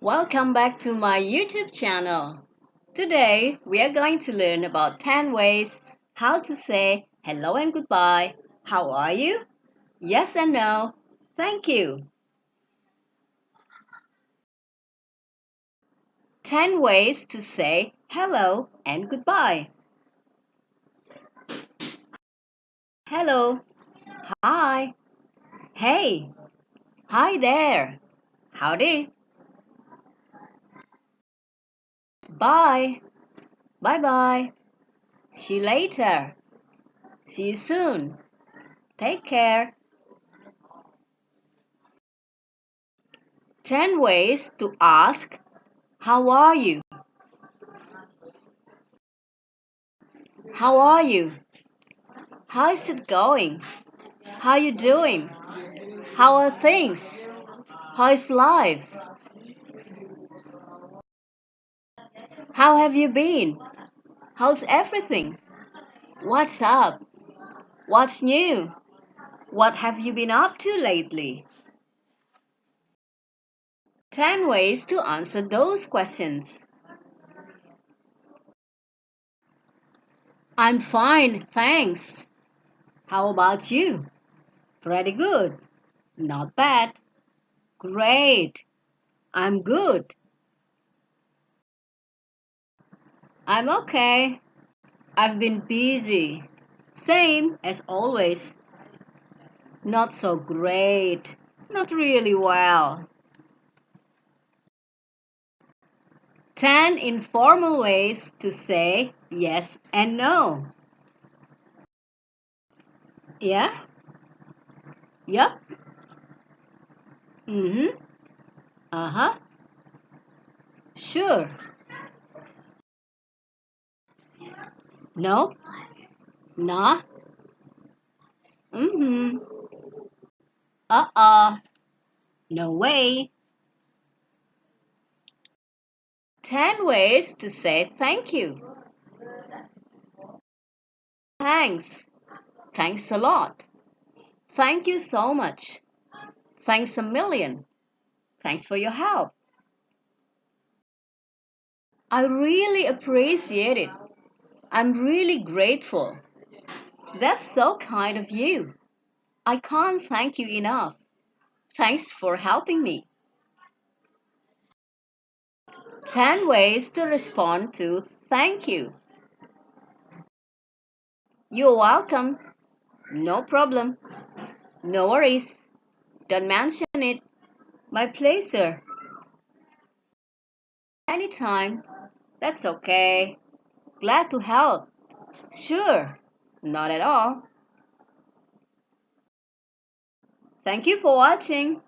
Welcome back to my YouTube channel. Today we are going to learn about 10 ways how to say hello and goodbye. How are you? Yes and no. Thank you. 10 ways to say hello and goodbye. Hello. Hi. Hey. Hi there. Howdy. Bye. Bye bye. See you later. See you soon. Take care. 10 ways to ask, how are you? How are you? How is it going? How you doing? How are things? How is life? How have you been? How's everything? What's up? What's new? What have you been up to lately? 10 ways to answer those questions. I'm fine, thanks. How about you? Pretty good. Not bad. Great. I'm good. I'm okay. I've been busy. Same as always. Not so great. Not really well. 10 informal ways to say yes and no. Yeah? Yup. Mm-hmm. Uh-huh. Sure. No? Nah? Mm-hmm. Uh-uh. No way. 10 ways to say thank you. Thanks. Thanks a lot. Thank you so much. Thanks a million. Thanks for your help. I really appreciate it. I'm really grateful. That's so kind of you. I can't thank you enough. Thanks for helping me. 10 ways to respond to thank you. You're welcome. No problem. No worries. Don't mention it. My pleasure. Anytime. That's okay. Glad to help. Sure. Not at all. Thank you for watching.